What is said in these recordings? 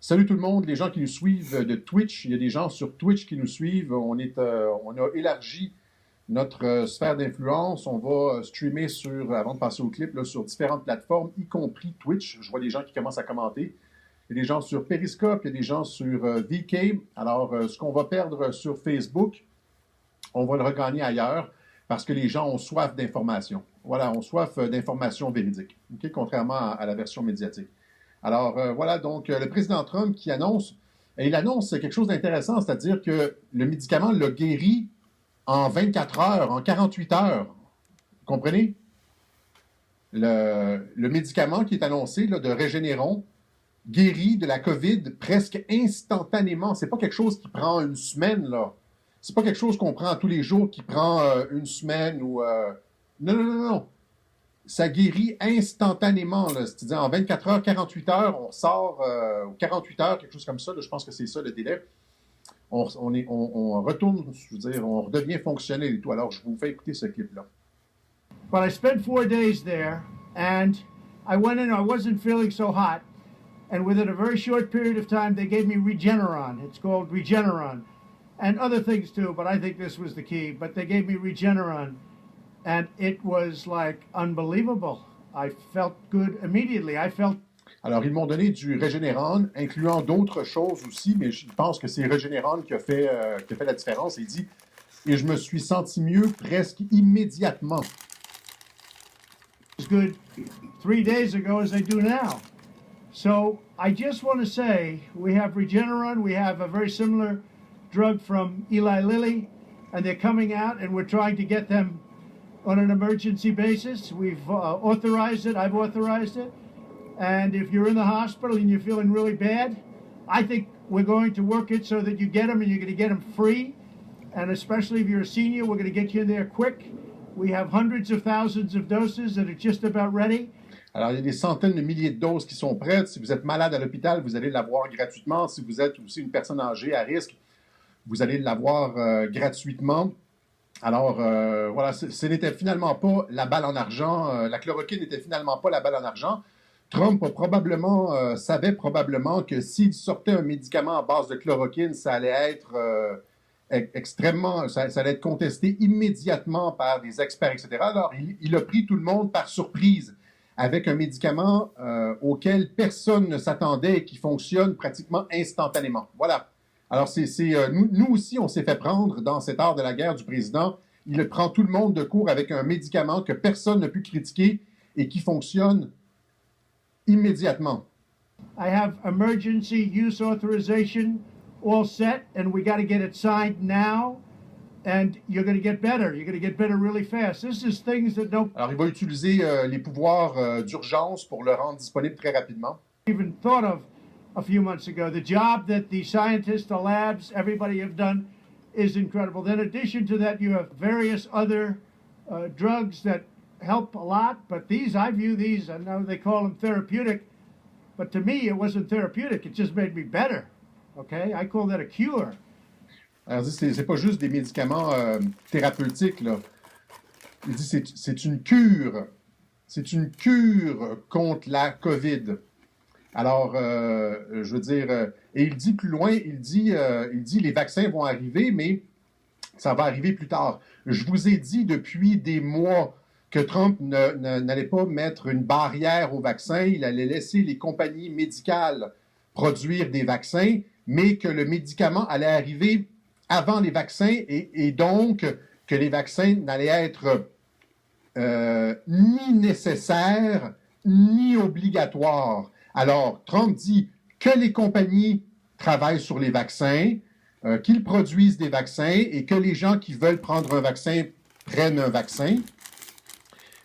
Salut tout le monde, les gens qui nous suivent de Twitch. Il y a des gens sur Twitch qui nous suivent. On a élargi notre sphère d'influence. On va streamer avant de passer au clip, là, sur différentes plateformes, y compris Twitch. Je vois des gens qui commencent à commenter. Il y a des gens sur Periscope, il y a des gens sur VK. Alors, ce qu'on va perdre sur Facebook, on va le regagner ailleurs parce que les gens ont soif d'informations. Voilà, ont soif d'informations véridiques, okay? Contrairement à la version médiatique. Alors, voilà, donc, le président Trump qui annonce, et il annonce quelque chose d'intéressant, c'est-à-dire que le médicament l'a guéri en 24 heures, en 48 heures. Vous comprenez? Le médicament qui est annoncé là, de Regeneron guérit de la COVID presque instantanément. C'est pas quelque chose qui prend une semaine, là. C'est pas quelque chose qu'on prend tous les jours qui prend une semaine ou... Non, non, non, non. Ça guérit instantanément, là. C'est-à-dire en 24 heures, 48 heures, on sort, 48 heures, quelque chose comme ça, là, je pense que c'est ça le délai. On retourne, je veux dire, on redevient fonctionnel et tout. Alors, je vous fais écouter ce clip-là. But I spent 4 days there, and I went in, I wasn't feeling so hot, and within a very short period of time, they gave me Regeneron. It's called Regeneron, and other things too, but I think this was the key. But they gave me Regeneron. And it was like unbelievable. I felt good immediately. Alors, ils m'ont donné du Regeneron, incluant d'autres choses aussi, mais je pense que c'est Regeneron qui a fait la différence. Il dit, et je me suis senti mieux presque immédiatement. As good 3 days ago as I do now. So I just want to say, we have Regeneron. We have a very similar drug from Eli Lilly, and they're coming out, and we're trying to get them on an emergency basis. We've authorized it. I've authorized it. And if you're in the hospital and you're feeling really bad, I think we're going to work it so that you get them and you're going to get them free. And especially if you're a senior, we're going to get you in there quick. We have hundreds of thousands of doses that are just about ready. Alors, il y a des centaines de milliers de doses qui sont prêtes. Si vous êtes malade à l'hôpital, vous allez l'avoir gratuitement. Si vous êtes aussi une personne âgée à risque, vous allez l'avoir gratuitement. Alors, voilà, ce n'était finalement pas la balle en argent. La chloroquine n'était finalement pas la balle en argent. Trump savait probablement que s'il sortait un médicament à base de chloroquine, ça allait être ça allait être contesté immédiatement par des experts, etc. Alors, il a pris tout le monde par surprise avec un médicament auquel personne ne s'attendait et qui fonctionne pratiquement instantanément. Voilà. Alors, nous aussi, on s'est fait prendre dans cet art de la guerre du président. Il prend tout le monde de court avec un médicament que personne n'a pu critiquer et qui fonctionne immédiatement. I have emergency use authorization all set, and we got to get it signed now, and you're going to get better. You're going to get better really fast. This is things that don't... Alors, il va utiliser les pouvoirs d'urgence pour le rendre disponible très rapidement. Even thought of a few months ago. The job that the scientists, the labs, everybody have done is incredible. Then in addition to that, you have various other drugs that help a lot, but I view these, I know they call them therapeutic, but to me, it wasn't therapeutic. It just made me better, okay? I call that a cure. Alors, c'est pas juste des médicaments thérapeutiques, là. Il dit c'est une cure. C'est une cure contre la COVID. Alors, je veux dire, et il dit plus loin, il dit les vaccins vont arriver, mais ça va arriver plus tard. Je vous ai dit depuis des mois que Trump n'allait pas mettre une barrière aux vaccins, il allait laisser les compagnies médicales produire des vaccins, mais que le médicament allait arriver avant les vaccins et donc que les vaccins n'allaient être ni nécessaires ni obligatoires. Alors, Trump dit que les compagnies travaillent sur les vaccins, qu'ils produisent des vaccins et que les gens qui veulent prendre un vaccin prennent un vaccin.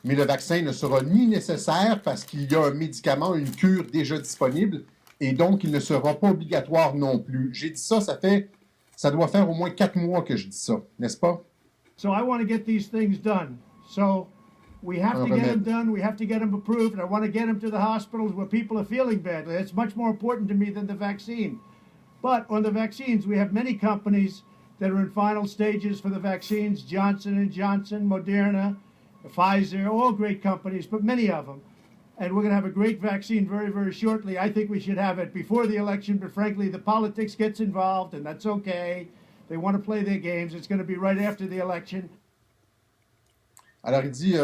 Mais le vaccin ne sera ni nécessaire parce qu'il y a un médicament, une cure déjà disponible et donc il ne sera pas obligatoire non plus. J'ai dit ça, ça doit faire au moins 4 mois que je dis ça, n'est-ce pas? So I want to get these things done. So we have to get them done. We have to get them approved. And I want to get them to the hospitals where people are feeling badly. That's much more important to me than the vaccine. But on the vaccines, we have many companies that are in final stages for the vaccines. Johnson & Johnson, Moderna, Pfizer, all great companies, but many of them. and we're going to have a great vaccine very, very shortly. I think we should have it before the election, but frankly, the politics gets involved, and that's okay. They want to play their games. It's going to be right after the election. Alors, il dit,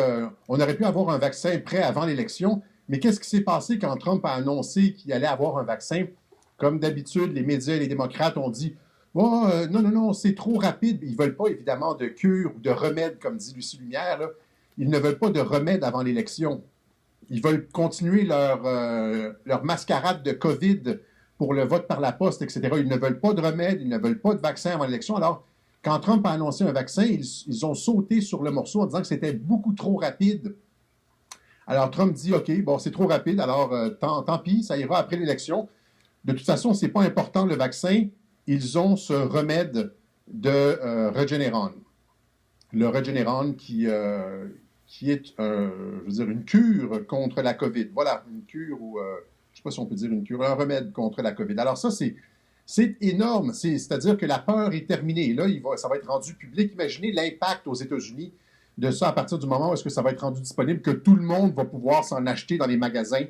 on aurait pu avoir un vaccin prêt avant l'élection, mais qu'est-ce qui s'est passé quand Trump a annoncé qu'il allait avoir un vaccin? Comme d'habitude, les médias et les démocrates ont dit, oh, non, c'est trop rapide. Ils ne veulent pas, évidemment, de cure ou de remède, comme dit Lucie Lumière, là. Ils ne veulent pas de remède avant l'élection. Ils veulent continuer leur mascarade de COVID pour le vote par la poste, etc. Ils ne veulent pas de remède, ils ne veulent pas de vaccin avant l'élection. Alors, quand Trump a annoncé un vaccin, ils ont sauté sur le morceau en disant que c'était beaucoup trop rapide. Alors, Trump dit, OK, bon, c'est trop rapide, alors tant pis, ça ira après l'élection. De toute façon, ce n'est pas important le vaccin. Ils ont ce remède de Regeneron. Le Regeneron qui est, je veux dire, une cure contre la COVID. Voilà, une cure ou, je ne sais pas si on peut dire une cure, un remède contre la COVID. Alors ça, c'est énorme. C'est-à-dire que la peur est terminée. Et là, ça va être rendu public. Imaginez l'impact aux États-Unis de ça à partir du moment où est-ce que ça va être rendu disponible, que tout le monde va pouvoir s'en acheter dans les magasins,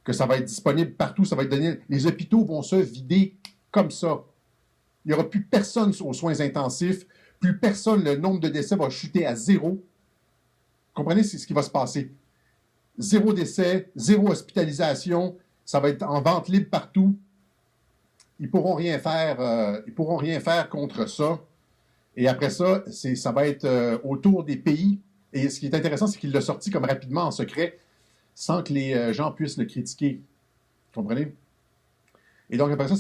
que ça va être disponible partout, ça va être donné. Les hôpitaux vont se vider comme ça. Il n'y aura plus personne aux soins intensifs, plus personne, le nombre de décès va chuter à zéro. Comprenez ce qui va se passer? Zéro décès, zéro hospitalisation, ça va être en vente libre partout. Ils ne pourront rien faire contre ça. Et après ça, ça va être autour des pays. Et ce qui est intéressant, c'est qu'il l'a sorti comme rapidement en secret, sans que les gens puissent le critiquer. Vous comprenez? Et donc après ça